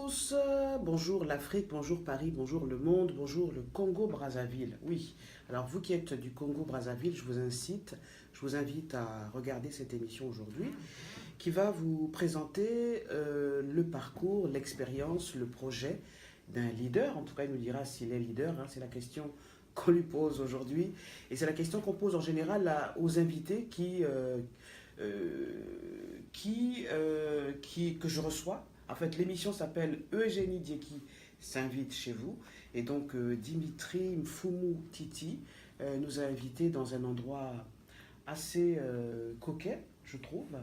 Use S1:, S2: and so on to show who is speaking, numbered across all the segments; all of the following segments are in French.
S1: tous, bonjour l'Afrique, bonjour Paris, bonjour le monde, bonjour le Congo-Brazzaville. Oui, alors vous qui êtes du Congo-Brazzaville, je vous invite à regarder cette émission aujourd'hui qui va vous présenter le parcours, l'expérience, le projet d'un leader. En tout cas, il nous dira s'il est leader, hein, c'est la question qu'on lui pose aujourd'hui. Et c'est la question qu'on pose en général aux invités que je reçois. En fait, l'émission s'appelle Eugénie Dieki s'invite chez vous. Et donc, Dimitri Mfumu Titi nous a invités dans un endroit assez coquet, je trouve.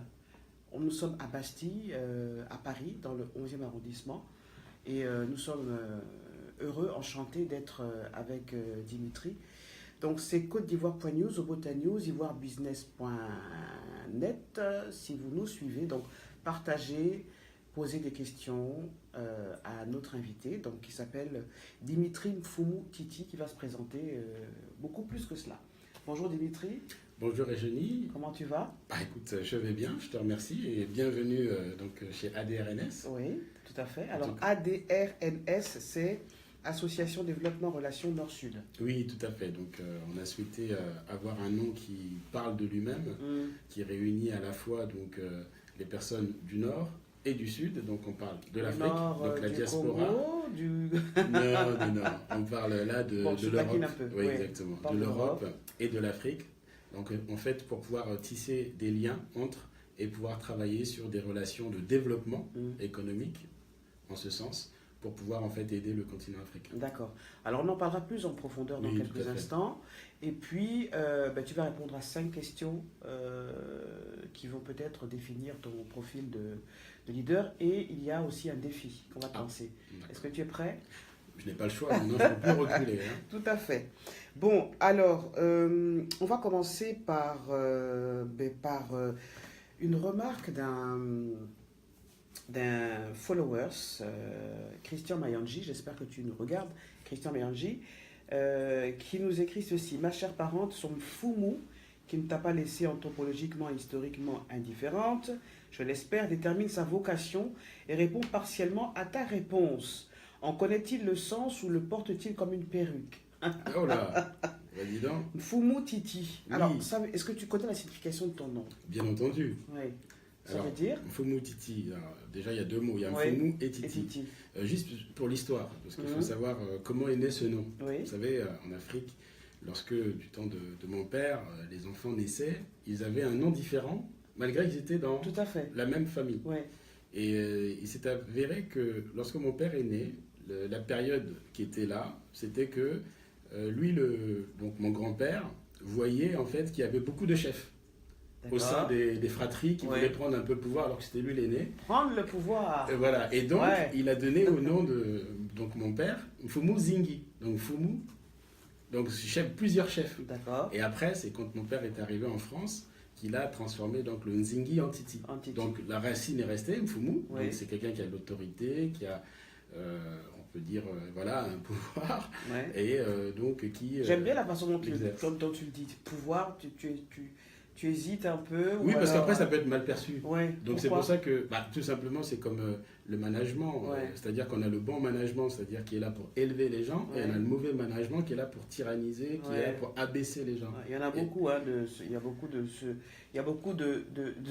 S1: Nous sommes à Bastille, à Paris, dans le 11e arrondissement. Et nous sommes heureux, enchantés d'être avec Dimitri. Donc, c'est Côte d'Ivoire.news, Obota News, ivoirebusiness.net, si vous nous suivez. Donc, partagez, posez des questions à notre invité, donc, qui s'appelle Dimitri Mfumu Titi, qui va se présenter beaucoup plus que cela. Bonjour Dimitri.
S2: Bonjour Eugénie.
S1: Comment tu vas?
S2: Écoute, je vais bien, je te remercie et bienvenue chez ADRNS.
S1: Oui, tout à fait. Alors, ADRNS, c'est Association Développement Relations Nord-Sud.
S2: Oui, tout à fait. Donc, on a souhaité avoir un nom qui parle de lui-même, qui réunit à la fois les personnes du Nord et du Sud. Donc, on parle de l'Afrique, donc la
S1: du
S2: diaspora.
S1: Congo,
S2: Non. On parle là de l'Europe. Oui, exactement. De l'Europe et de l'Afrique. Donc, en fait, pour pouvoir tisser des liens entre et pouvoir travailler sur des relations de développement économique, en ce sens, pour pouvoir en fait aider le continent africain.
S1: D'accord. Alors, on en parlera plus en profondeur dans quelques instants. Et puis, tu vas répondre à 5 questions qui vont peut-être définir ton profil de leader. Et il y a aussi un défi qu'on va te lancer. Est-ce que tu es prêt?
S2: Je n'ai pas le choix, non, je ne peux plus reculer. Hein.
S1: Tout à fait. Bon, alors, on va commencer par une remarque d'un followers, Christian Mayanji, j'espère que tu nous regardes, Christian Mayanji, qui nous écrit ceci: ma chère parente, son Mfumu, qui ne t'a pas laissé anthropologiquement et historiquement indifférente, je l'espère, détermine sa vocation et répond partiellement à ta réponse. En connaît-il le sens ou le porte-t-il comme une perruque?
S2: Oh là, dis donc.
S1: Mfumu Titi.
S2: Oui.
S1: Alors, est-ce que tu connais la signification de ton nom?
S2: Bien entendu.
S1: Oui. Ça veut dire
S2: Mfumu Titi. Alors, déjà, il y a deux mots. Il y a Mfumu et Titi. Juste pour l'histoire, parce qu'il faut savoir comment est né ce nom.
S1: Oui.
S2: Vous savez, en Afrique, lorsque du temps de mon père, les enfants naissaient, ils avaient un nom différent, malgré qu'ils étaient dans
S1: Tout à fait.
S2: la même famille.
S1: Oui.
S2: Et il s'est avéré que lorsque mon père est né, la période qui était là, c'était que donc mon grand-père voyait en fait qu'il y avait beaucoup de chefs au sein des fratries qui voulaient prendre un peu le pouvoir alors que c'était lui l'aîné.
S1: Prendre le pouvoir.
S2: Et voilà. Et donc, il a donné au nom de mon père, Mfumu Zingi. Donc, Mfumu, donc plusieurs chefs.
S1: D'accord.
S2: Et après, c'est quand mon père est arrivé en France qu'il a transformé donc, le Nzingi en Titi. Donc, la racine est restée, Mfumu. Donc, c'est quelqu'un qui a de l'autorité, qui a... on peut dire, un pouvoir, et donc qui...
S1: J'aime bien la façon dont tu le dis, pouvoir, tu hésites un peu.
S2: Oui, parce qu'après, ça peut être mal perçu.
S1: Ouais,
S2: donc c'est pour ça que, tout simplement, c'est comme le management, c'est-à-dire qu'on a le bon management, c'est-à-dire qui est là pour élever les gens, et on a le mauvais management qui est là pour tyranniser, qui est là pour abaisser les gens.
S1: Il y en a beaucoup, il y a beaucoup de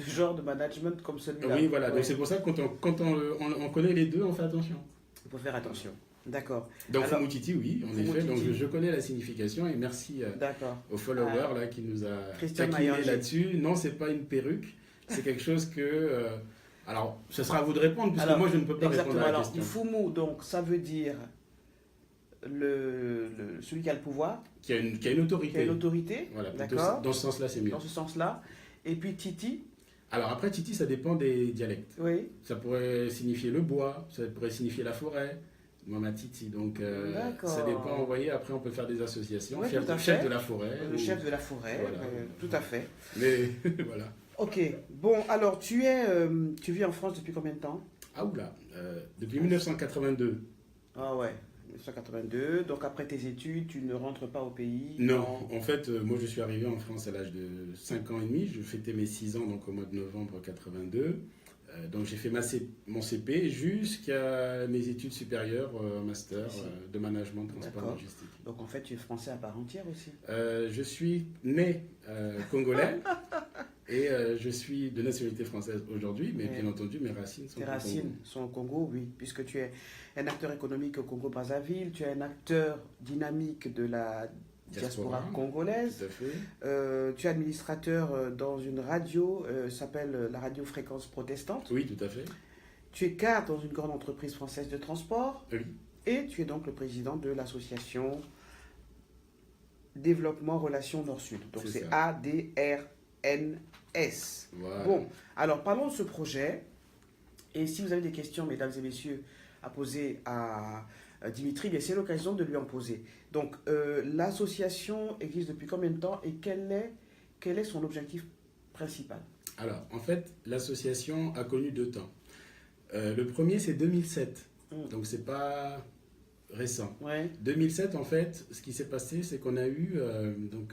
S1: genres de management comme celui-là.
S2: Oui, voilà, donc c'est pour ça que quand on connaît les deux, on fait attention.
S1: Il faut faire attention. D'accord.
S2: Donc Mfumu Titi, oui, en effet. Donc je connais la signification et merci au follower là, qui nous a taquiné là-dessus. Non, c'est pas une perruque. C'est quelque chose que... alors, ce sera à vous de répondre, puisque moi je ne peux pas répondre à la question.
S1: Mfumu, donc ça veut dire celui qui a le pouvoir.
S2: Qui a une autorité.
S1: Qui a une autorité.
S2: Voilà, d'accord. Dans ce sens-là, c'est mieux.
S1: Dans ce sens-là. Et puis Titi.
S2: Alors après, Titi, ça dépend des dialectes.
S1: Oui.
S2: Ça pourrait signifier le bois, ça pourrait signifier la forêt. Mama Titi, donc ça dépend, vous voyez, après on peut faire des associations, chef de la forêt.
S1: Le chef de la forêt, voilà. Tout à fait.
S2: Mais voilà.
S1: Ok, bon, alors tu vis en France depuis combien de temps?
S2: Ah oula, depuis 1982.
S1: Ah ouais, 1982, donc après tes études, tu ne rentres pas au pays?
S2: Non, en fait, moi je suis arrivé en France à l'âge de 5 ans et demi, je fêtais mes 6 ans donc au mois de novembre 82. Donc j'ai fait mon CP jusqu'à mes études supérieures, master de management, transport, logistique.
S1: Donc en fait, tu es français à part entière aussi.
S2: Je suis né congolais et je suis de nationalité française aujourd'hui, mais bien entendu, mes racines sont au Congo. Tes racines
S1: sont au Congo, oui, puisque tu es un acteur économique au Congo-Brazzaville, tu es un acteur dynamique de la diaspora congolaise.
S2: Tout à fait.
S1: Tu es administrateur dans une radio, s'appelle la radio Fréquence Protestante.
S2: Oui, tout à fait.
S1: Tu es cadre dans une grande entreprise française de transport.
S2: Oui.
S1: Et tu es donc le président de l'association Développement Relations Nord-Sud. Donc c'est ADRNS.
S2: Voilà.
S1: Bon, alors parlons de ce projet. Et si vous avez des questions, mesdames et messieurs, à poser à Dimitri, c'est l'occasion de lui en poser. Donc, l'association existe depuis combien de temps et quel est son objectif principal?
S2: Alors, en fait, l'association a connu 2 temps. Le premier, c'est 2007. Donc, c'est pas récent.
S1: Ouais.
S2: 2007, en fait, ce qui s'est passé, c'est qu'on a eu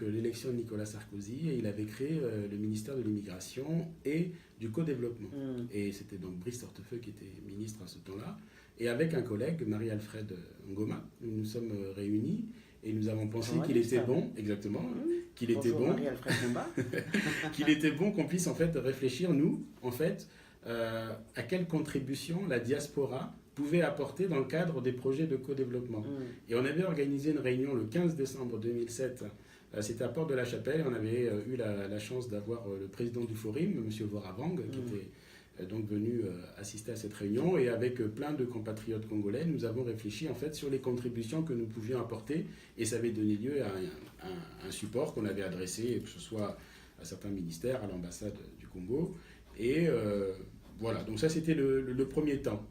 S2: l'élection de Nicolas Sarkozy et il avait créé le ministère de l'immigration et du co-développement. Et c'était donc Brice Hortefeux qui était ministre à ce temps-là. Et avec un collègue, Marie-Alfred Ngoma, nous nous sommes réunis et nous avons pensé qu'il était bon, exactement, qu'il était bon, qu'il était bon qu'on puisse en fait réfléchir, nous, en fait, à quelle contribution la diaspora pouvait apporter dans le cadre des projets de co-développement. Et on avait organisé une réunion le 15 décembre 2007, c'était à Porte de la Chapelle, on avait eu la chance d'avoir le président du Forum, M. Voravang, qui était donc venu assister à cette réunion, et avec plein de compatriotes congolais, nous avons réfléchi en fait sur les contributions que nous pouvions apporter, et ça avait donné lieu à un support qu'on avait adressé, que ce soit à certains ministères, à l'ambassade du Congo, et voilà, donc ça c'était le premier temps.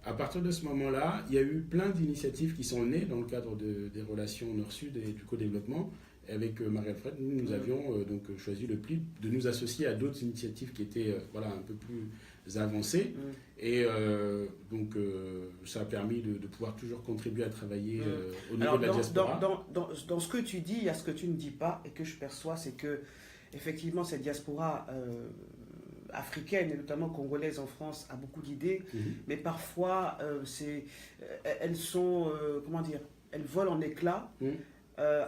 S2: À partir de ce moment-là, il y a eu plein d'initiatives qui sont nées dans le cadre des relations Nord-Sud et du co-développement. Avec Marie-Alfred, nous avions donc choisi le pli de nous associer à d'autres initiatives qui étaient un peu plus avancées. Et donc ça a permis de pouvoir toujours contribuer à travailler au niveau de la diaspora.
S1: Dans ce que tu dis, il y a ce que tu ne dis pas et que je perçois, c'est que effectivement cette diaspora africaine et notamment congolaise en France a beaucoup d'idées, mais parfois elles sont, elles volent en éclats.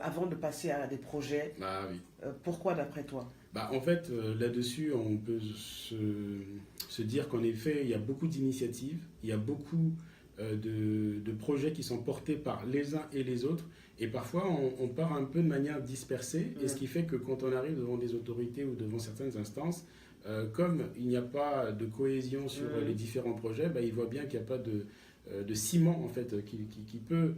S1: Avant de passer à des projets.
S2: Bah, oui.
S1: Pourquoi d'après toi?
S2: En fait, là-dessus, on peut se dire qu'en effet, il y a beaucoup d'initiatives, il y a beaucoup de projets qui sont portés par les uns et les autres, et parfois on part un peu de manière dispersée, et ce qui fait que quand on arrive devant des autorités ou devant certaines instances, comme il n'y a pas de cohésion sur les différents projets, ils voient bien qu'il n'y a pas de ciment en fait, qui peut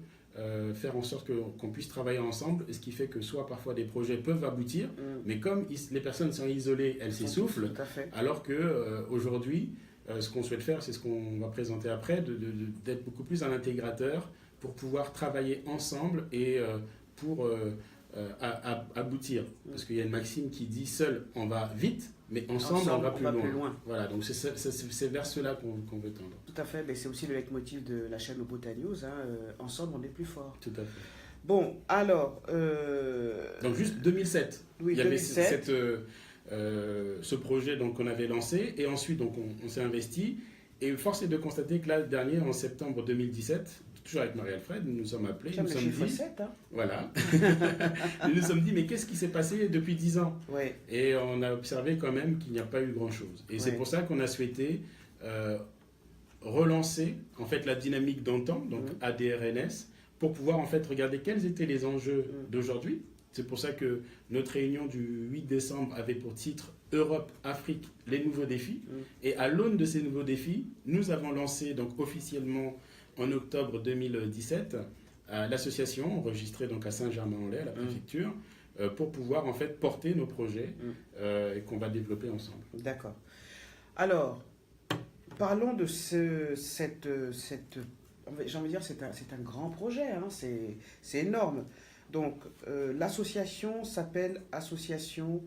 S2: faire en sorte qu'on puisse travailler ensemble, ce qui fait que soit parfois des projets peuvent aboutir, mais comme les personnes sont isolées, elles s'essoufflent, alors qu'aujourd'hui, ce qu'on souhaite faire, c'est ce qu'on va présenter après, d'être beaucoup plus un intégrateur pour pouvoir travailler ensemble et pour aboutir. Parce qu'il y a une maxime qui dit seul on va vite, mais ensemble on va plus loin. Voilà, donc c'est vers cela qu'on veut tendre.
S1: Tout à fait, mais c'est aussi le leitmotiv de la chaîne Obota News, ensemble on est plus fort.
S2: Tout à fait.
S1: Bon, alors...
S2: Donc juste 2007,
S1: oui,
S2: il y avait ce projet qu'on avait lancé, et ensuite donc, on s'est investi, et force est de constater que là, dernier, en septembre 2017, toujours avec Marie-Alfred, nous nous sommes appelés, nous nous sommes dit...
S1: 7, hein.
S2: Voilà. Nous nous sommes dit, mais qu'est-ce qui s'est passé depuis 10 ans?
S1: Ouais.
S2: Et on a observé quand même qu'il n'y a pas eu grand-chose. Et c'est pour ça qu'on a souhaité relancer en fait la dynamique d'antan, donc ADRNS, pour pouvoir en fait regarder quels étaient les enjeux d'aujourd'hui. C'est pour ça que notre réunion du 8 décembre avait pour titre Europe, Afrique, les nouveaux défis. Et à l'aune de ces nouveaux défis, nous avons lancé donc officiellement en octobre 2017 l'association enregistrée donc à Saint-Germain-en-Laye, à la préfecture, pour pouvoir en fait porter nos projets et qu'on va développer ensemble.
S1: D'accord. Alors, parlons de cette j'ai envie de dire, c'est un grand projet, hein, c'est énorme. Donc, l'association s'appelle Association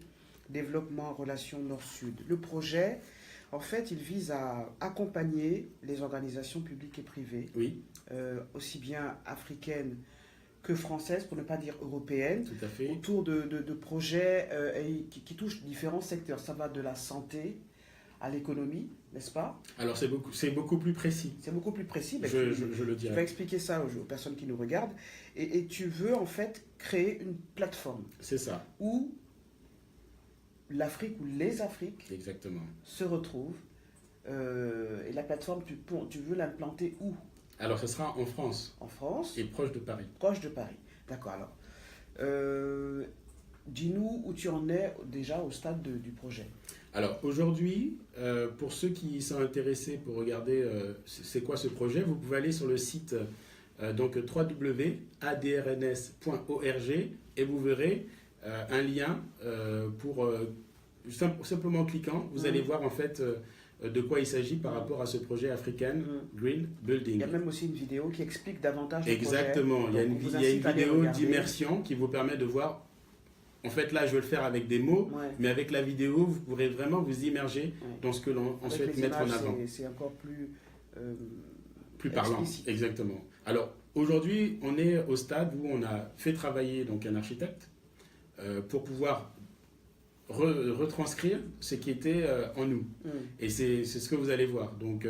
S1: Développement Relations Nord-Sud. Le projet, en fait, il vise à accompagner les organisations publiques et privées, aussi bien africaines que françaises, pour ne pas dire européennes,
S2: tout à fait,
S1: autour de projets qui touchent différents secteurs. Ça va de la santé à l'économie, n'est-ce pas?
S2: Alors c'est beaucoup plus précis.
S1: C'est beaucoup plus précis.
S2: Je le dirais.
S1: Je vais expliquer ça aux personnes qui nous regardent. Et tu veux en fait créer une plateforme.
S2: C'est ça.
S1: Où l'Afrique ou les Afriques
S2: exactement
S1: se retrouvent. Et la plateforme, tu veux l'implanter où?
S2: Alors, ce sera en France.
S1: En France.
S2: Et proche de Paris.
S1: Proche de Paris. D'accord. Alors, dis-nous où tu en es déjà au stade du projet.
S2: Alors, aujourd'hui, pour ceux qui sont intéressés pour regarder c'est quoi ce projet, vous pouvez aller sur le site donc www.adrns.org et vous verrez un lien pour simplement en cliquant, vous allez voir en fait de quoi il s'agit par rapport à ce projet African Green Building.
S1: Il y a même aussi une vidéo qui explique davantage le projet.
S2: Exactement, il y a une vidéo d'immersion qui vous permet de voir. En fait, là, je vais le faire avec des mots, mais avec la vidéo, vous pourrez vraiment vous immerger dans ce que l'on souhaite mettre en avant.
S1: C'est encore plus
S2: parlant,
S1: explicite.
S2: Exactement. Alors, aujourd'hui, on est au stade où on a fait travailler donc, un architecte pour pouvoir retranscrire ce qui était en nous. Et c'est ce que vous allez voir. Donc,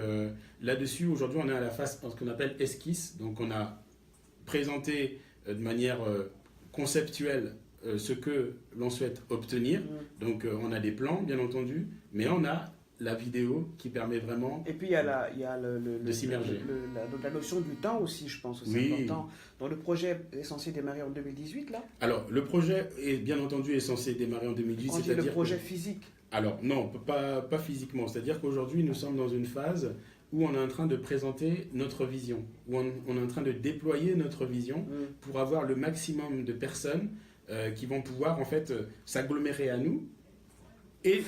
S2: là-dessus, aujourd'hui, on est à la phase ce qu'on appelle esquisse. Donc, on a présenté de manière conceptuelle ce que l'on souhaite obtenir. Donc, on a des plans, bien entendu, mais on a la vidéo qui permet vraiment
S1: et puis il y a
S2: de s'immerger.
S1: La notion du temps aussi, je pense, c'est important. Donc, le projet est censé démarrer en 2018, là?
S2: Alors, le projet, est bien entendu, est censé démarrer en 2018.
S1: On dit le projet physique?
S2: Alors, non, pas physiquement. C'est-à-dire qu'aujourd'hui, nous sommes dans une phase où on est en train de présenter notre vision, où on est en train de déployer notre vision pour avoir le maximum de personnes qui vont pouvoir en fait s'agglomérer à nous et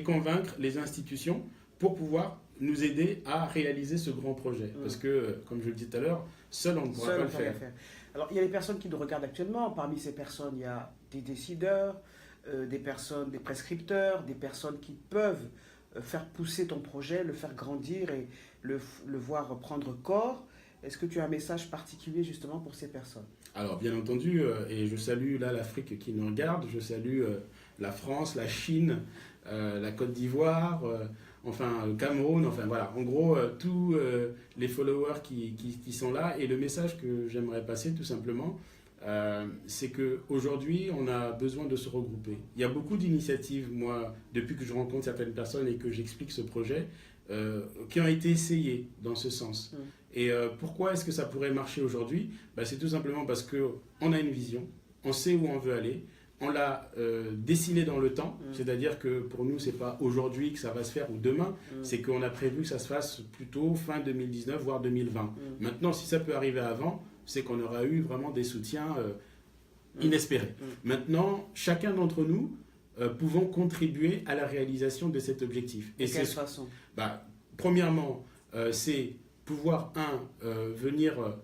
S2: convaincre les institutions pour pouvoir nous aider à réaliser ce grand projet. Parce que, comme je le disais tout à l'heure, seul on ne pourra pas le faire.
S1: Alors, il y a les personnes qui nous regardent actuellement. Parmi ces personnes, il y a des décideurs, des prescripteurs, des personnes qui peuvent faire pousser ton projet, le faire grandir et le voir prendre corps. Est-ce que tu as un message particulier justement pour ces personnes?
S2: Alors, bien entendu, et je salue là l'Afrique qui nous regarde, je salue la France, la Chine, la Côte d'Ivoire, le Cameroun, voilà, en gros, tous les followers qui sont là. Et le message que j'aimerais passer, tout simplement, c'est qu'aujourd'hui, on a besoin de se regrouper. Il y a beaucoup d'initiatives, moi, depuis que je rencontre certaines personnes et que j'explique ce projet, qui ont été essayées dans ce sens. Et pourquoi est-ce que ça pourrait marcher aujourd'hui? C'est tout simplement parce qu'on a une vision, on sait où on veut aller, on l'a dessiné dans le temps, c'est-à-dire que pour nous, ce n'est pas aujourd'hui que ça va se faire ou demain, c'est qu'on a prévu que ça se fasse plutôt fin 2019, voire 2020. Maintenant, si ça peut arriver avant, c'est qu'on aura eu vraiment des soutiens inespérés. Maintenant, chacun d'entre nous pouvons contribuer à la réalisation de cet objectif.
S1: Et de quelle façon?
S2: Premièrement, c'est pouvoir, venir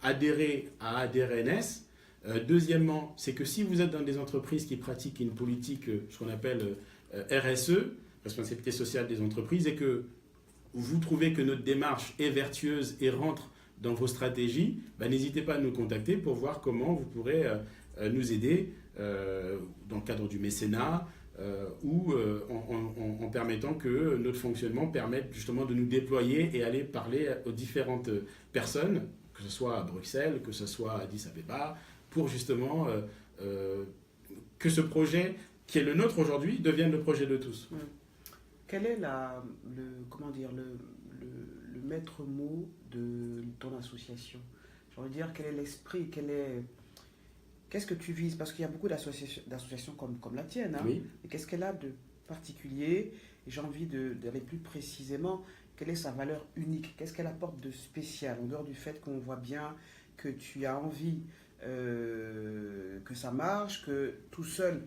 S2: adhérer à ADRNS. Deuxièmement, c'est que si vous êtes dans des entreprises qui pratiquent une politique, ce qu'on appelle RSE, responsabilité sociale des entreprises, et que vous trouvez que notre démarche est vertueuse et rentre dans vos stratégies, n'hésitez pas à nous contacter pour voir comment vous pourrez nous aider dans le cadre du mécénat, ou en permettant que notre fonctionnement permette justement de nous déployer et aller parler aux différentes personnes, que ce soit à Bruxelles, que ce soit à Addis Abeba, pour justement que ce projet qui est le nôtre aujourd'hui devienne le projet de tous.
S1: Quel est le maître mot de ton association? J'ai envie de dire, quel est l'esprit, qu'est-ce que tu vises? Parce qu'il y a beaucoup d'associations comme la tienne. Hein?
S2: Oui.
S1: Et qu'est-ce qu'elle a de particulier? Et j'ai envie d'aller plus précisément, quelle est sa valeur unique? Qu'est-ce qu'elle apporte de spécial? En dehors du fait qu'on voit bien que tu as envie que ça marche, que tout seul,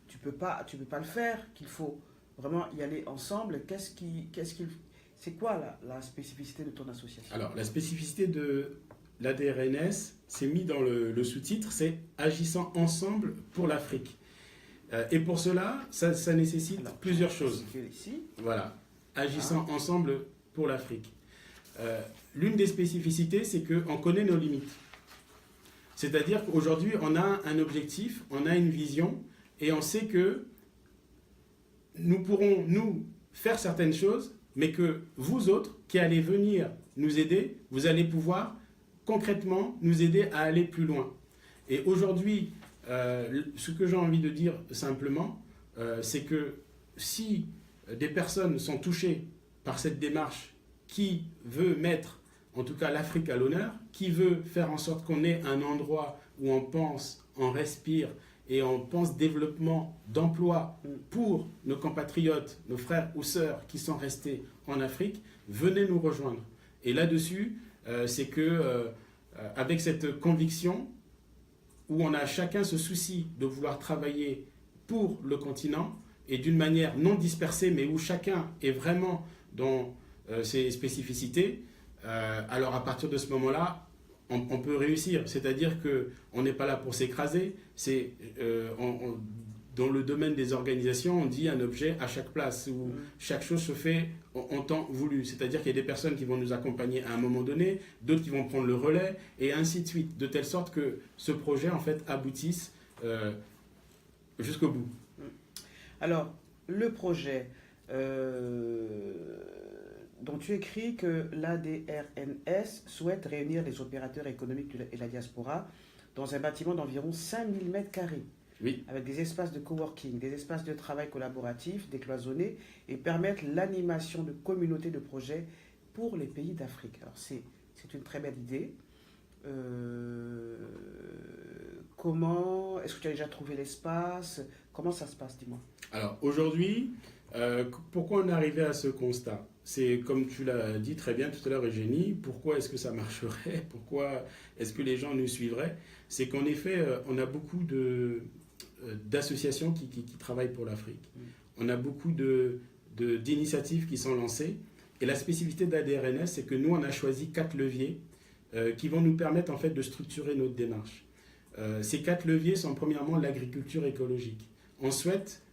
S1: tu peux pas le faire, qu'il faut vraiment y aller ensemble. C'est quoi la spécificité de ton association?
S2: Alors, la spécificité de l'ADRNS, c'est mis dans le sous-titre, c'est « Agissant ensemble pour l'Afrique ». Et pour cela, ça nécessite plusieurs choses.
S1: Ici.
S2: Voilà, agissant ensemble pour l'Afrique. L'une des spécificités, c'est qu'on connaît nos limites. C'est-à-dire qu'aujourd'hui, on a un objectif, on a une vision, et on sait que nous pourrons, nous, faire certaines choses, mais que vous autres, qui allez venir nous aider, vous allez pouvoir concrètement nous aider à aller plus loin. Et aujourd'hui, ce que j'ai envie de dire simplement, c'est que si des personnes sont touchées par cette démarche qui veut mettre, en tout cas l'Afrique à l'honneur, qui veut faire en sorte qu'on ait un endroit où on pense, on respire et on pense développement d'emploi pour nos compatriotes, nos frères ou sœurs qui sont restés en Afrique, venez nous rejoindre. Et là-dessus, c'est que avec cette conviction où on a chacun ce souci de vouloir travailler pour le continent et d'une manière non dispersée, mais où chacun est vraiment dans ses spécificités, alors à partir de ce moment-là, on peut réussir. C'est-à-dire qu'on n'est pas là pour s'écraser. C'est, dans le domaine des organisations, on dit un objet à chaque place, où chaque chose se fait en temps voulu. C'est-à-dire qu'il y a des personnes qui vont nous accompagner à un moment donné, d'autres qui vont prendre le relais, et ainsi de suite, de telle sorte que ce projet, en fait, aboutisse jusqu'au bout.
S1: Alors, le projet... dont tu écris que l'ADRNS souhaite réunir les opérateurs économiques et la diaspora dans un bâtiment d'environ 5000 m²,
S2: oui,
S1: avec des espaces de coworking, des espaces de travail collaboratifs décloisonnés et permettre l'animation de communautés de projets pour les pays d'Afrique. Alors c'est une très belle idée. Comment est-ce que tu as déjà trouvé l'espace? Comment ça se passe, dis-moi?
S2: Alors aujourd'hui, pourquoi on est arrivé à ce constat? C'est comme tu l'as dit très bien tout à l'heure, Eugénie, pourquoi est-ce que ça marcherait? Pourquoi est-ce que les gens nous suivraient? C'est qu'en effet, on a beaucoup d'associations qui travaillent pour l'Afrique. On a beaucoup d'initiatives qui sont lancées. Et la spécificité d'ADRNS, c'est que nous, on a choisi 4 leviers qui vont nous permettre en fait, de structurer notre démarche. Ces 4 leviers sont premièrement l'agriculture écologique. On souhaite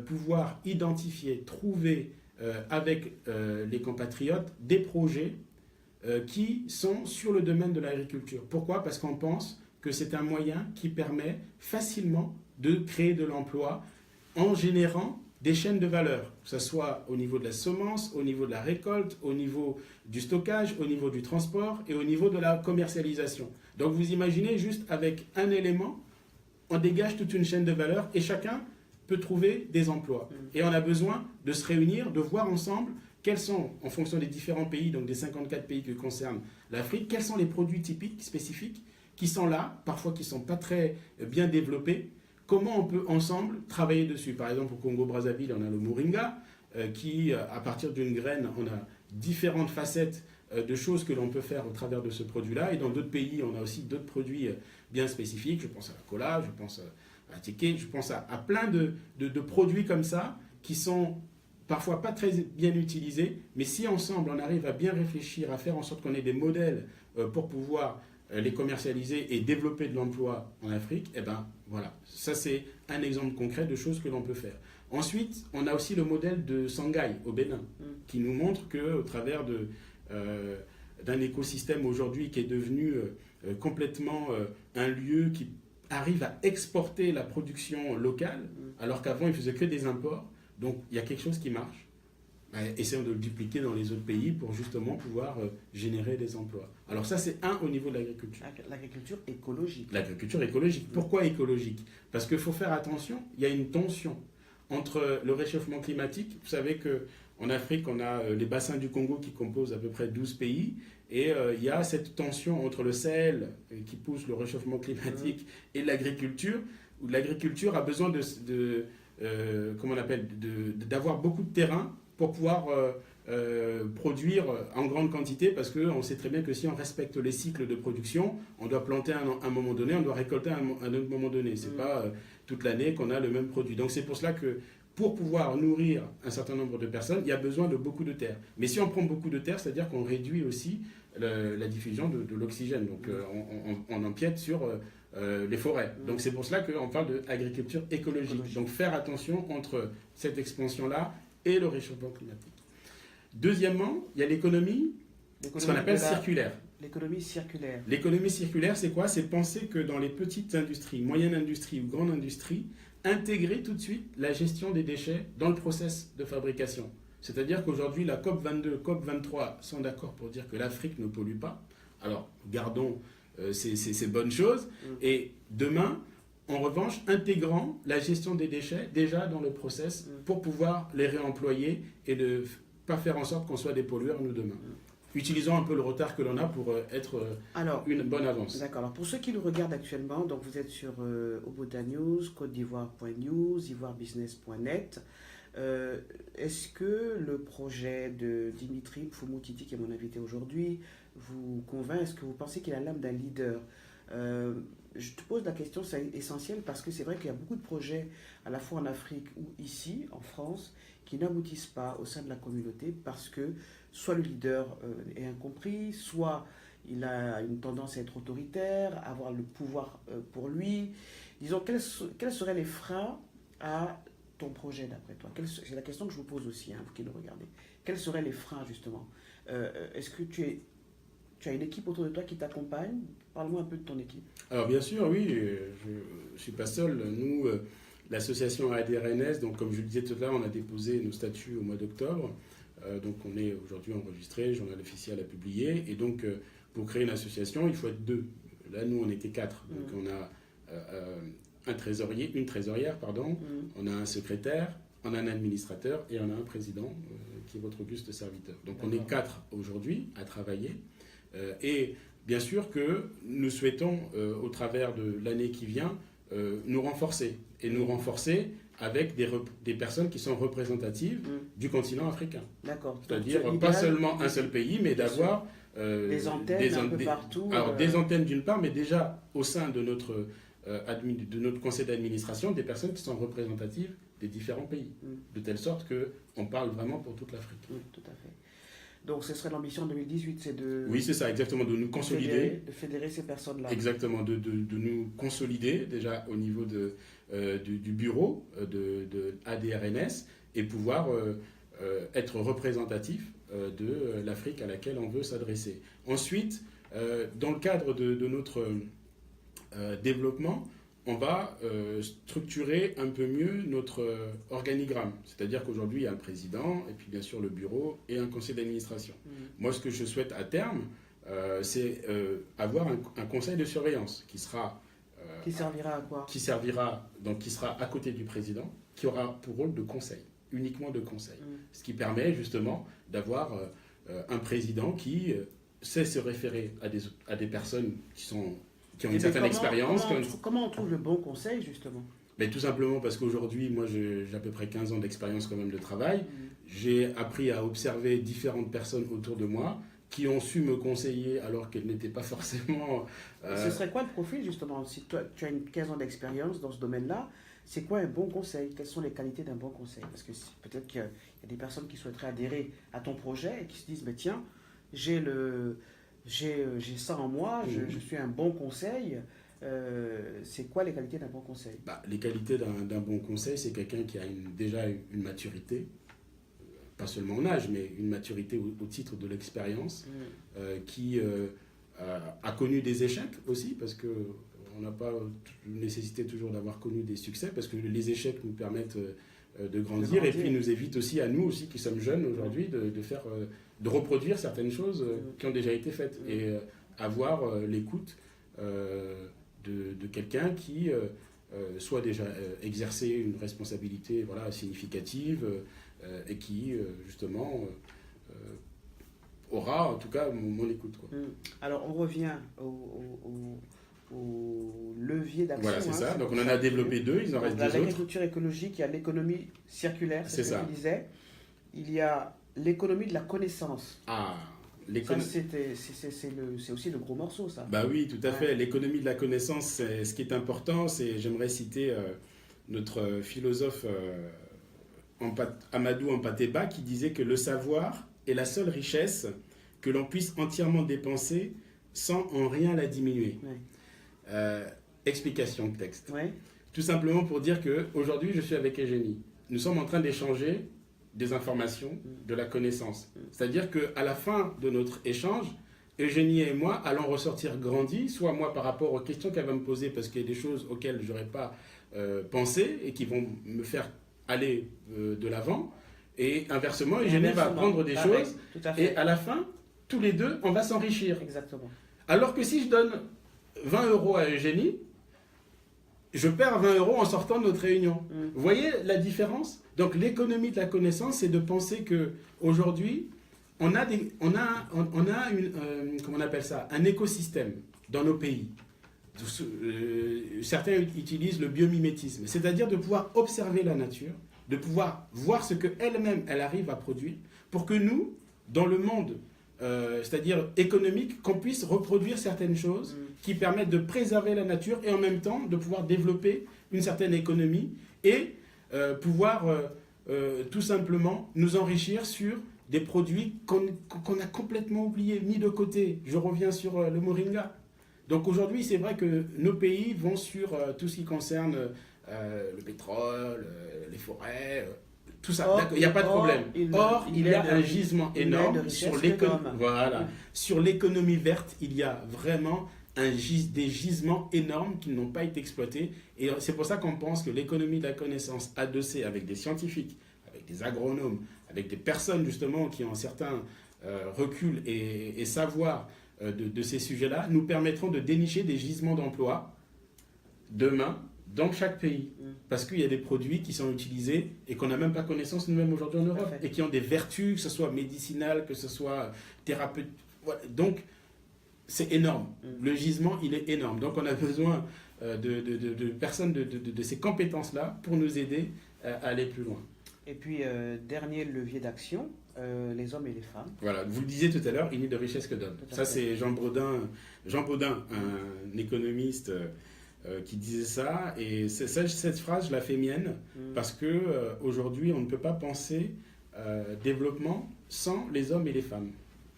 S2: pouvoir identifier, trouver avec les compatriotes des projets qui sont sur le domaine de l'agriculture. Pourquoi? Parce qu'on pense que c'est un moyen qui permet facilement de créer de l'emploi en générant des chaînes de valeur, que ce soit au niveau de la semence, au niveau de la récolte, au niveau du stockage, au niveau du transport et au niveau de la commercialisation. Donc vous imaginez juste avec un élément, on dégage toute une chaîne de valeur et chacun peut trouver des emplois. Et on a besoin de se réunir, de voir ensemble quels sont, en fonction des différents pays, donc des 54 pays que concerne l'Afrique, quels sont les produits typiques, spécifiques, qui sont là, parfois qui ne sont pas très bien développés. Comment on peut ensemble travailler dessus? Par exemple, au Congo-Brazzaville, on a le moringa, qui, à partir d'une graine, on a différentes facettes de choses que l'on peut faire au travers de ce produit-là. Et dans d'autres pays, on a aussi d'autres produits bien spécifiques. Je pense à la cola, je pense à la ticket, je pense à plein de produits comme ça qui sont parfois pas très bien utilisés. Mais si ensemble, on arrive à bien réfléchir, à faire en sorte qu'on ait des modèles pour pouvoir les commercialiser et développer de l'emploi en Afrique, eh ben voilà, ça c'est un exemple concret de choses que l'on peut faire. Ensuite, on a aussi le modèle de Sangaï au Bénin, qui nous montre qu'au travers d'un écosystème aujourd'hui qui est devenu complètement un lieu qui arrive à exporter la production locale, alors qu'avant il faisait que des imports, donc il y a quelque chose qui marche. Essayons de le dupliquer dans les autres pays pour justement pouvoir générer des emplois. Alors ça, c'est au niveau de l'agriculture.
S1: L'agriculture écologique.
S2: L'agriculture écologique. Pourquoi écologique? Parce qu'il faut faire attention, il y a une tension entre le réchauffement climatique. Vous savez qu'en Afrique, on a les bassins du Congo qui composent à peu près 12 pays. Et il y a cette tension entre le Sahel qui pousse le réchauffement climatique et l'agriculture, où l'agriculture a besoin d'avoir beaucoup de terrain pour pouvoir produire en grande quantité, parce qu'on sait très bien que si on respecte les cycles de production, on doit planter à un moment donné, on doit récolter à un autre moment donné. Ce n'est pas toute l'année qu'on a le même produit. Donc c'est pour cela que pour pouvoir nourrir un certain nombre de personnes, il y a besoin de beaucoup de terre. Mais si on prend beaucoup de terre, c'est-à-dire qu'on réduit aussi la diffusion de l'oxygène. Donc on empiète sur les forêts. Donc c'est pour cela qu'on parle d'agriculture écologique. Donc faire attention entre cette expansion-là et le réchauffement climatique. Deuxièmement, il y a l'économie, ce qu'on appelle circulaire.
S1: L'économie circulaire.
S2: L'économie circulaire, c'est quoi? C'est penser que dans les petites industries, moyennes industries ou grandes industries, intégrer tout de suite la gestion des déchets dans le process de fabrication. C'est-à-dire qu'aujourd'hui, la COP22, COP23 sont d'accord pour dire que l'Afrique ne pollue pas. Alors, gardons ces bonnes choses. Et demain, en revanche, intégrant la gestion des déchets déjà dans le process pour pouvoir les réemployer et ne pas faire en sorte qu'on soit des pollueurs, nous, demain. Utilisons un peu le retard que l'on a pour être une bonne avance.
S1: D'accord. Alors, pour ceux qui nous regardent actuellement, donc vous êtes sur Obota News, Côte d'Ivoire.news, ivoirebusiness.net. Est-ce que le projet de Dimitri Mfumu Titi, qui est mon invité aujourd'hui, vous convainc? Est-ce que vous pensez qu'il a l'âme d'un leader? Je te pose la question, c'est essentiel parce que c'est vrai qu'il y a beaucoup de projets, à la fois en Afrique ou ici, en France, qui n'aboutissent pas au sein de la communauté parce que soit le leader est incompris, soit il a une tendance à être autoritaire, à avoir le pouvoir pour lui. Disons, quels seraient les freins à ton projet d'après toi? C'est la question que je vous pose aussi, hein, vous qui nous regardez. Quels seraient les freins justement? Est-ce que tu as une équipe autour de toi qui t'accompagne? Parle-moi un peu de ton équipe.
S2: Alors bien sûr, oui, je ne suis pas seul. Nous, l'association ADRNS, donc comme je le disais tout à l'heure, on a déposé nos statuts au mois d'octobre. Donc on est aujourd'hui enregistré, journal officiel à publier. Et donc pour créer une association, il faut être 2. Là, nous, on était 4. Donc on a une trésorière, on a un secrétaire, on a un administrateur et on a un président qui est votre auguste serviteur. Donc on est 4 aujourd'hui à travailler. Et bien sûr que nous souhaitons, au travers de l'année qui vient, nous renforcer. Et nous renforcer avec des personnes qui sont représentatives du continent africain.
S1: D'accord.
S2: C'est-à-dire pas seulement un seul pays, mais d'avoir
S1: des antennes un peu partout.
S2: Alors des antennes d'une part, mais déjà au sein de notre conseil d'administration, des personnes qui sont représentatives des différents pays. De telle sorte qu'on parle vraiment pour toute l'Afrique.
S1: Tout à fait. Donc, ce serait l'ambition en 2018, c'est de...
S2: Oui, c'est ça, exactement, de nous consolider.
S1: De fédérer ces personnes-là.
S2: Exactement, de nous consolider déjà au niveau du bureau de ADRNS et pouvoir être représentatif de l'Afrique à laquelle on veut s'adresser. Ensuite, dans le cadre de notre développement, on va structurer un peu mieux notre organigramme. C'est-à-dire qu'aujourd'hui, il y a le président, et puis bien sûr le bureau, et un conseil d'administration. Moi, ce que je souhaite à terme, c'est avoir un conseil de surveillance qui sera...
S1: qui servira à quoi?
S2: Qui sera à côté du président, qui aura pour rôle de conseil, uniquement de conseil. Ce qui permet justement d'avoir un président qui sait se référer à des personnes qui ont une certaine expérience.
S1: Comment on trouve le bon conseil, justement?
S2: Mais tout simplement parce qu'aujourd'hui, moi, j'ai à peu près 15 ans d'expérience quand même de travail. J'ai appris à observer différentes personnes autour de moi qui ont su me conseiller alors qu'elles n'étaient pas forcément...
S1: Ce serait quoi le profil, justement? Si toi, tu as 15 ans d'expérience dans ce domaine-là, c'est quoi un bon conseil? Quelles sont les qualités d'un bon conseil? Parce que peut-être qu'il y a des personnes qui souhaiteraient adhérer à ton projet et qui se disent, mais tiens, j'ai ça en moi, je suis un bon conseil. C'est quoi les qualités d'un bon conseil?
S2: Les qualités d'un bon conseil, c'est quelqu'un qui a déjà une maturité, pas seulement en âge, mais une maturité au titre de l'expérience, qui a connu des échecs aussi, parce qu'on n'a pas nécessité toujours d'avoir connu des succès, parce que les échecs nous permettent de grandir, et puis nous évitent aussi à nous aussi qui sommes jeunes aujourd'hui de reproduire certaines choses qui ont déjà été faites et avoir l'écoute de quelqu'un qui soit déjà exercé une responsabilité significative et qui justement aura en tout cas mon écoute.
S1: Alors on revient au levier d'action.
S2: Voilà, c'est ça. Donc on en a développé 2, il en reste 2 autres.
S1: L'agriculture écologique, il y a l'économie circulaire, c'est ce que tu disais. Il y a l'économie de la connaissance. C'est aussi le gros morceau, ça.
S2: Oui, tout à fait. L'économie de la connaissance, ce qui est important, j'aimerais citer notre philosophe Amadou Hampâté-Bâ qui disait que le savoir est la seule richesse que l'on puisse entièrement dépenser sans en rien la diminuer. Explication de texte. Tout simplement pour dire qu'aujourd'hui, je suis avec Eugénie. Nous sommes en train d'échanger des informations, de la connaissance. C'est-à-dire qu'à la fin de notre échange, Eugénie et moi allons ressortir grandis, soit moi par rapport aux questions qu'elle va me poser, parce qu'il y a des choses auxquelles je n'aurais pas penser et qui vont me faire aller de l'avant. Et inversement, Eugénie va apprendre des choses. Et à la fin, tous les deux, on va s'enrichir.
S1: Exactement.
S2: Alors que si je donne 20 € à Eugénie, je perds 20 € en sortant de notre réunion. Vous voyez la différence? Donc l'économie de la connaissance, c'est de penser qu'aujourd'hui, on a comment on appelle ça, un écosystème dans nos pays. Certains utilisent le biomimétisme, c'est-à-dire de pouvoir observer la nature, de pouvoir voir ce qu'elle-même, elle arrive à produire, pour que nous, dans le monde, c'est-à-dire économique, qu'on puisse reproduire certaines choses qui permettent de préserver la nature et en même temps de pouvoir développer une certaine économie et pouvoir tout simplement nous enrichir sur des produits qu'on a complètement oubliés, mis de côté. Je reviens sur le moringa. Donc aujourd'hui, c'est vrai que nos pays vont sur tout ce qui concerne le pétrole, les forêts, tout ça. Il n'y a pas de problème. Or, il y a un gisement énorme sur l'économie verte. Il y a vraiment des gisements énormes qui n'ont pas été exploités. Et c'est pour ça qu'on pense que l'économie de la connaissance adossée avec des scientifiques, avec des agronomes, avec des personnes justement qui ont un certain recul et savoir de ces sujets-là, nous permettront de dénicher des gisements d'emploi demain dans chaque pays. Parce qu'il y a des produits qui sont utilisés et qu'on n'a même pas connaissance nous-mêmes aujourd'hui en Europe et qui ont des vertus, que ce soit médicinales, que ce soit thérapeutiques. Voilà. Donc, c'est énorme. Le gisement, il est énorme. Donc, on a besoin de personnes de ces compétences-là pour nous aider à aller plus loin.
S1: Et puis, dernier levier d'action, les hommes et les femmes.
S2: Voilà, vous le disiez tout à l'heure, il n'est de richesse que d'hommes. Ça, c'est Jean Baudin, un économiste qui disait ça. Et cette phrase, je la fais mienne parce qu'aujourd'hui, on ne peut pas penser développement sans les hommes et les femmes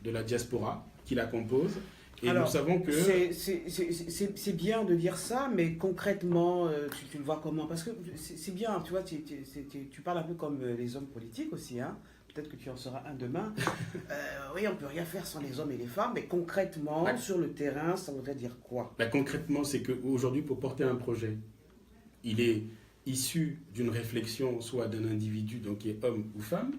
S2: de la diaspora qui la composent. Et alors, nous savons que...
S1: C'est bien de dire ça, mais concrètement, tu le vois comment? Parce que c'est bien, tu vois, tu parles un peu comme les hommes politiques aussi, hein. Peut-être que tu en seras un demain. Oui, on ne peut rien faire sans les hommes et les femmes, mais concrètement, sur le terrain, ça voudrait dire quoi?
S2: Concrètement, c'est qu'aujourd'hui, pour porter un projet, il est issu d'une réflexion, soit d'un individu, donc qui est homme ou femme,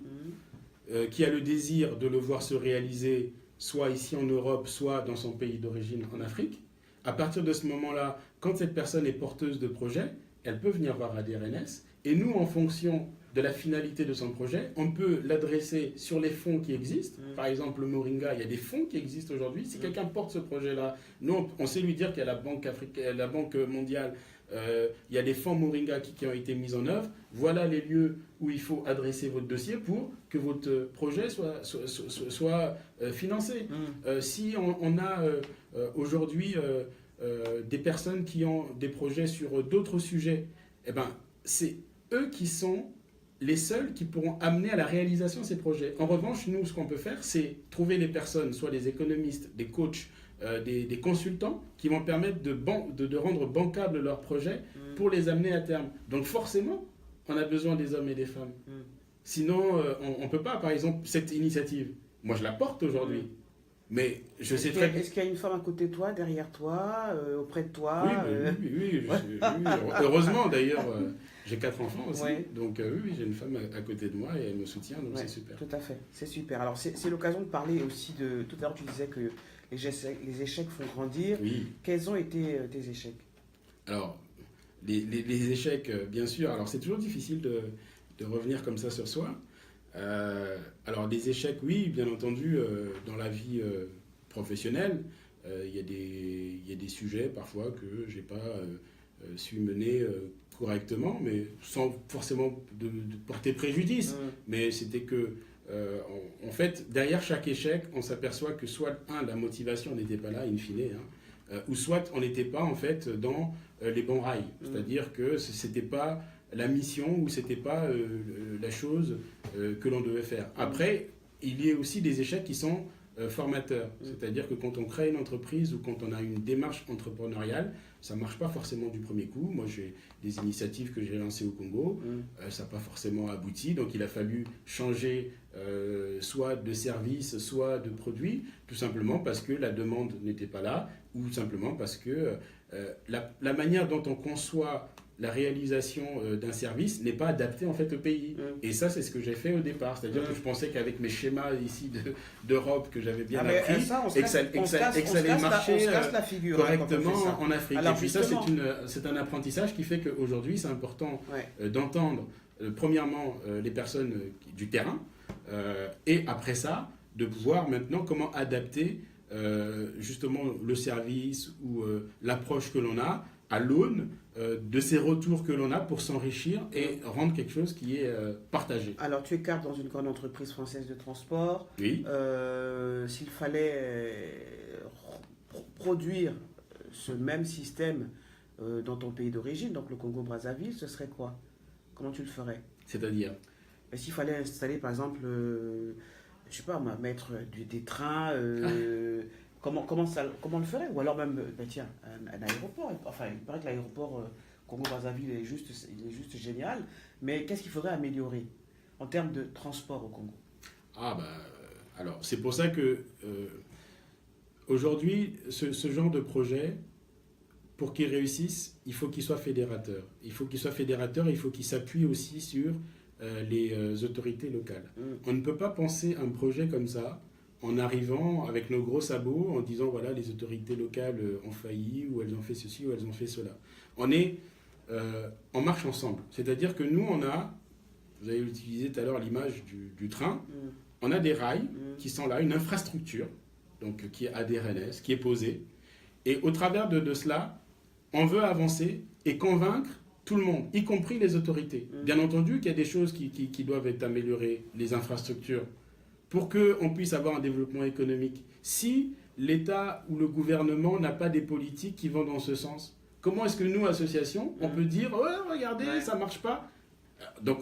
S2: qui a le désir de le voir se réaliser soit ici en Europe, soit dans son pays d'origine en Afrique. À partir de ce moment-là, quand cette personne est porteuse de projet, elle peut venir voir ADRNS. Et nous, en fonction de la finalité de son projet, on peut l'adresser sur les fonds qui existent. Par exemple, le Moringa, il y a des fonds qui existent aujourd'hui. Si quelqu'un porte ce projet-là, nous, on sait lui dire qu'il y a la Banque mondiale, il y a des fonds Moringa qui ont été mis en œuvre. Voilà les lieux où il faut adresser votre dossier pour que votre projet soit financé. Si on a aujourd'hui des personnes qui ont des projets sur d'autres sujets, eh ben, c'est eux qui sont les seuls qui pourront amener à la réalisation de ces projets. En revanche, nous, ce qu'on peut faire, c'est trouver les personnes, soit des économistes, des coachs, des consultants, qui vont permettre de rendre bancables leurs projets pour les amener à terme. Donc forcément, on a besoin des hommes et des femmes. Sinon, on ne peut pas, par exemple, cette initiative. Moi, je la porte aujourd'hui. Mais je sais très bien.
S1: Est-ce qu'il y a une femme à côté de toi, derrière toi, auprès de toi?
S2: Oui, heureusement d'ailleurs. J'ai 4 enfants aussi, donc oui, j'ai une femme à côté de moi et elle me soutient, donc c'est super.
S1: Tout à fait, c'est super. Alors c'est l'occasion de parler aussi de... Tout à l'heure tu disais que les échecs font grandir.
S2: Oui.
S1: Quels ont été tes échecs?
S2: Alors, les échecs, bien sûr, alors c'est toujours difficile de revenir comme ça sur soi. Alors des échecs, oui, bien entendu, dans la vie professionnelle, il y a des sujets parfois que je n'ai pas su mener correctement, mais sans forcément de porter préjudice. Mais c'était que, en fait, derrière chaque échec, on s'aperçoit que soit, la motivation n'était pas là, in fine, ou soit on n'était pas, en fait, dans les bons rails. C'est-à-dire que c'était pas la mission ou c'était pas la chose que l'on devait faire. Après, il y a aussi des échecs qui sont formateurs. C'est-à-dire que quand on crée une entreprise ou quand on a une démarche entrepreneuriale, ça ne marche pas forcément du premier coup. Moi, j'ai des initiatives que j'ai lancées au Congo. Ça n'a pas forcément abouti. Donc, il a fallu changer soit de service, soit de produit, tout simplement parce que la demande n'était pas là ou simplement parce que la manière dont on conçoit la réalisation d'un service n'est pas adaptée en fait au pays. Et ça, c'est ce que j'ai fait au départ. C'est-à-dire que je pensais qu'avec mes schémas ici d'Europe que j'avais bien appris, et que ça allait marcher correctement en Afrique. Alors, et puis ça, c'est un apprentissage qui fait qu'aujourd'hui, c'est important d'entendre, premièrement, les personnes du terrain, et après ça, de pouvoir maintenant comment adapter justement le service ou l'approche que l'on a à l'aune de ces retours que l'on a pour s'enrichir et rendre quelque chose qui est partagé.
S1: Alors, tu es cadre dans une grande entreprise française de transport.
S2: Oui.
S1: S'il fallait produire ce même système dans ton pays d'origine, donc le Congo-Brazzaville, ce serait quoi? Comment tu le ferais?
S2: C'est-à-dire?
S1: S'il fallait installer, par exemple, je sais pas, mettre des trains... Comment le ferait? Ou alors même, tiens, un aéroport. Enfin, il paraît que l'aéroport Congo-Brazzaville il est juste génial. Mais qu'est-ce qu'il faudrait améliorer en termes de transport au Congo?
S2: Alors, c'est pour ça que aujourd'hui, ce genre de projet, pour qu'il réussisse, il faut qu'il soit fédérateur. Il faut qu'il soit fédérateur et il faut qu'il s'appuie aussi sur les autorités locales. On ne peut pas penser un projet comme ça en arrivant avec nos gros sabots, en disant voilà, les autorités locales ont failli, ou elles ont fait ceci, ou elles ont fait cela. On marche ensemble. C'est-à-dire que nous, vous avez utilisé tout à l'heure l'image du train, on a des rails qui sont là, une infrastructure, donc qui est ADRNS, qui est posée. Et au travers de cela, on veut avancer et convaincre tout le monde, y compris les autorités. Bien entendu qu'il y a des choses qui doivent être améliorées, les infrastructures, pour qu'on puisse avoir un développement économique. Si l'État ou le gouvernement n'a pas des politiques qui vont dans ce sens, comment est-ce que nous, associations, on peut dire « regardez, ça ne marche pas ». Donc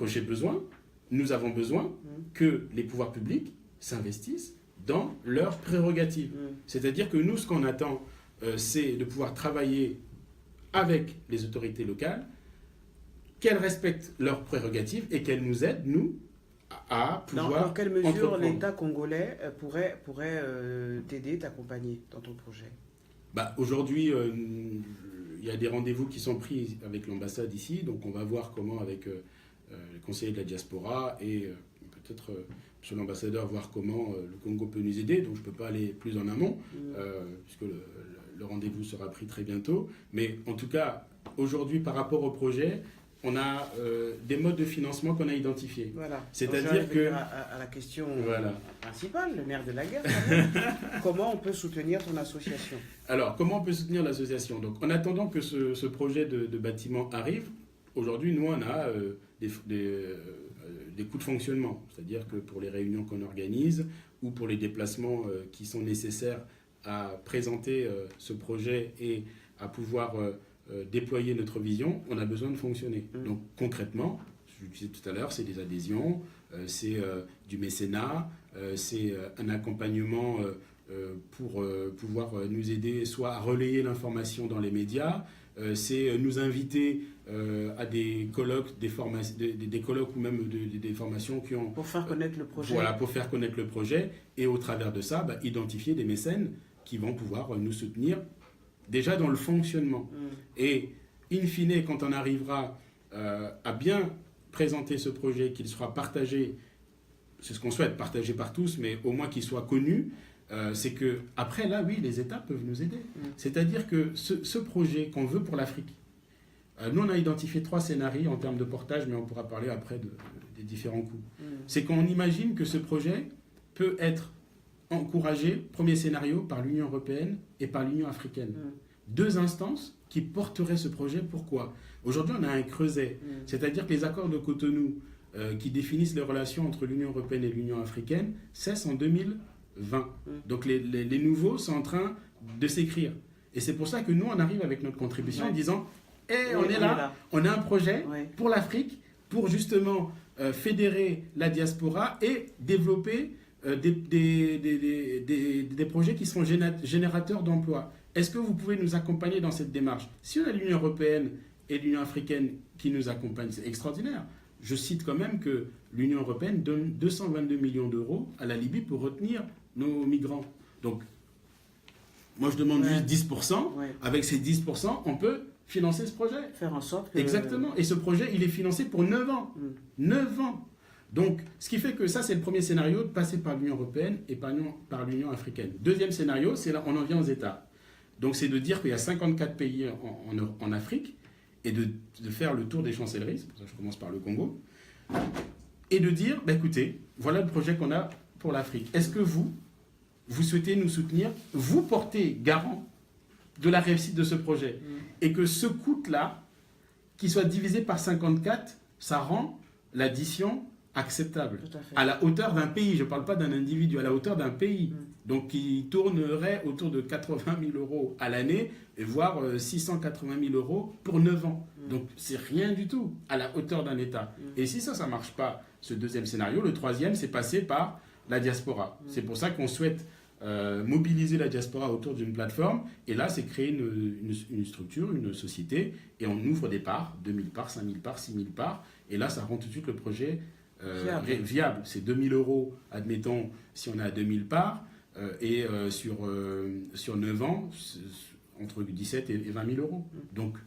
S2: nous avons besoin que les pouvoirs publics s'investissent dans leurs prérogatives. C'est-à-dire que nous, ce qu'on attend, c'est de pouvoir travailler avec les autorités locales, qu'elles respectent leurs prérogatives et qu'elles nous aident, nous, à pouvoir
S1: dans quelle mesure l'État congolais pourrait t'aider, t'accompagner dans ton projet?
S2: Aujourd'hui, il y a des rendez-vous qui sont pris avec l'ambassade ici, donc on va voir comment avec le conseiller de la diaspora et peut-être monsieur l'ambassadeur, voir comment le Congo peut nous aider. Donc je ne peux pas aller plus en amont, puisque le rendez-vous sera pris très bientôt. Mais en tout cas, aujourd'hui, par rapport au projet, on a des modes de financement qu'on a identifiés.
S1: Voilà.
S2: C'est-à-dire que...
S1: À la question principale, le nerf de la guerre, comment on peut soutenir ton association?
S2: Alors, comment on peut soutenir l'association? Donc, en attendant que ce projet de bâtiment arrive, aujourd'hui, nous, on a des coûts de fonctionnement. C'est-à-dire que pour les réunions qu'on organise ou pour les déplacements qui sont nécessaires à présenter ce projet et à pouvoir... déployer notre vision, on a besoin de fonctionner. Donc concrètement, je le disais tout à l'heure, c'est des adhésions, c'est du mécénat, c'est un accompagnement pour pouvoir nous aider soit à relayer l'information dans les médias, c'est nous inviter à des colloques, des colloques ou même des formations qui ont...
S1: Pour faire connaître le projet.
S2: Voilà, pour faire connaître le projet et au travers de ça, identifier des mécènes qui vont pouvoir nous soutenir déjà dans le fonctionnement. Et in fine, quand on arrivera à bien présenter ce projet, qu'il sera partagé, c'est ce qu'on souhaite, partagé par tous, mais au moins qu'il soit connu, c'est que après là, oui, les États peuvent nous aider. C'est-à-dire que ce projet qu'on veut pour l'Afrique, nous on a identifié 3 scénarios en termes de portage, mais on pourra parler après des différents coûts. C'est qu'on imagine que ce projet peut être encouragé, premier scénario, par l'Union européenne et par l'Union africaine. 2 instances qui porteraient ce projet. Pourquoi? Aujourd'hui, on a un creuset. C'est-à-dire que les accords de Cotonou qui définissent les relations entre l'Union européenne et l'Union africaine cessent en 2020. Donc les nouveaux sont en train de s'écrire. Et c'est pour ça que nous, on arrive avec notre contribution en disant on est là, on a un projet pour l'Afrique, pour justement fédérer la diaspora et développer des projets qui seront générateurs d'emplois. Est-ce que vous pouvez nous accompagner dans cette démarche? Si on a l'Union européenne et l'Union africaine qui nous accompagnent, c'est extraordinaire. Je cite quand même que l'Union européenne donne 222 millions d'euros à la Libye pour retenir nos migrants. Donc, moi je demande juste 10%. Avec ces 10%, on peut financer ce projet.
S1: Faire en sorte que...
S2: Exactement. Et ce projet, il est financé pour 9 ans. 9 ans. Donc, ce qui fait que ça, c'est le premier scénario, de passer par l'Union européenne et par l'Union africaine. Deuxième scénario, c'est là, on en vient aux États. Donc, c'est de dire qu'il y a 54 pays en Afrique et de faire le tour des chancelleries. C'est pour ça que je commence par le Congo. Et de dire, écoutez, voilà le projet qu'on a pour l'Afrique. Est-ce que vous souhaitez nous soutenir? Vous portez garant de la réussite de ce projet. Et que ce coût-là, qui soit divisé par 54, ça rend l'addition acceptable. À la hauteur d'un pays. Je ne parle pas d'un individu, à la hauteur d'un pays. Donc, qui tournerait autour de 80 000 euros à l'année, et voire 680 000 euros pour 9 ans. Donc, c'est rien du tout à la hauteur d'un État. Et si ça ne marche pas, ce deuxième scénario, le troisième, c'est passer par la diaspora. C'est pour ça qu'on souhaite mobiliser la diaspora autour d'une plateforme. Et là, c'est créer une structure, une société, et on ouvre des parts, 2000 parts, 5000 parts, 6000 parts. Et là, ça rend tout de suite le projet viable. C'est 2000 euros, admettons, si on a 2000 parts. Et sur 9 ans, entre 17 et 20 000 euros. Donc,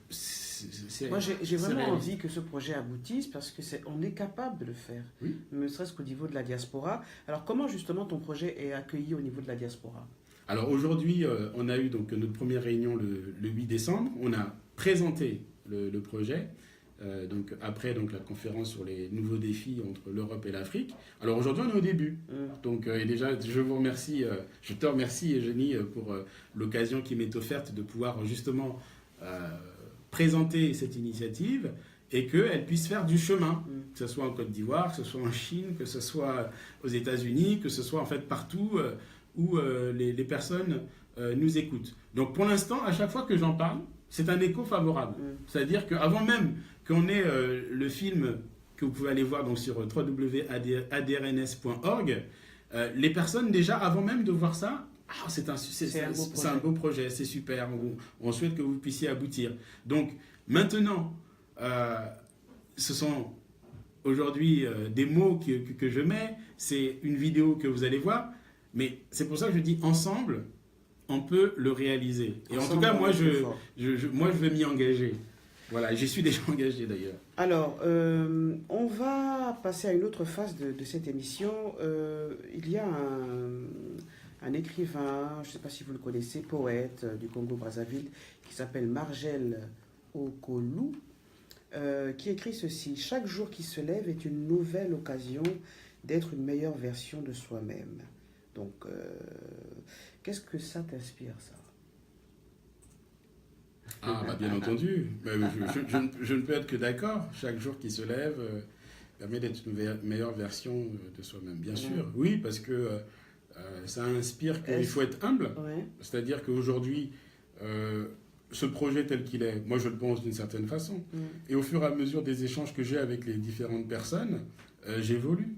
S1: moi, j'ai vraiment envie que ce projet aboutisse parce qu'on est capable de le faire, ne serait-ce qu'au niveau de la diaspora. Alors, comment justement ton projet est accueilli au niveau de la diaspora?
S2: Alors, aujourd'hui, on a eu donc notre première réunion le 8 décembre. On a présenté le projet. Donc après la conférence sur les nouveaux défis entre l'Europe et l'Afrique. Alors aujourd'hui, on est au début. Donc et déjà, je te remercie, Eugénie, pour l'occasion qui m'est offerte de pouvoir justement présenter cette initiative et qu'elle puisse faire du chemin, que ce soit en Côte d'Ivoire, que ce soit en Chine, que ce soit aux États-Unis, que ce soit en fait partout où les personnes nous écoutent. Donc pour l'instant, à chaque fois que j'en parle, c'est un écho favorable. C'est-à-dire qu'avant même qu'on ait le film que vous pouvez aller voir donc, sur www.adrns.org, les personnes, déjà, avant même de voir ça, c'est un beau projet, c'est super, on souhaite que vous puissiez aboutir. Donc, maintenant, ce sont aujourd'hui des mots que je mets, c'est une vidéo que vous allez voir, mais c'est pour ça que je dis ensemble, on peut le réaliser. Et en tout cas, moi, je vais m'y engager. Voilà, j'y suis déjà engagé d'ailleurs.
S1: Alors, on va passer à une autre phase de cette émission. Il y a un écrivain, je ne sais pas si vous le connaissez, poète du Congo-Brazzaville, qui s'appelle Margel Okolu, qui écrit ceci: « Chaque jour qui se lève est une nouvelle occasion d'être une meilleure version de soi-même. » Donc, qu'est-ce que ça t'inspire, ça?
S2: Bien entendu. Je ne peux être que d'accord. Chaque jour qui se lève permet d'être une meilleure version de soi-même. Bien sûr, oui, parce que ça inspire qu'il faut être humble. C'est-à-dire qu'aujourd'hui, ce projet tel qu'il est, moi je le pense d'une certaine façon. Et au fur et à mesure des échanges que j'ai avec les différentes personnes, j'évolue.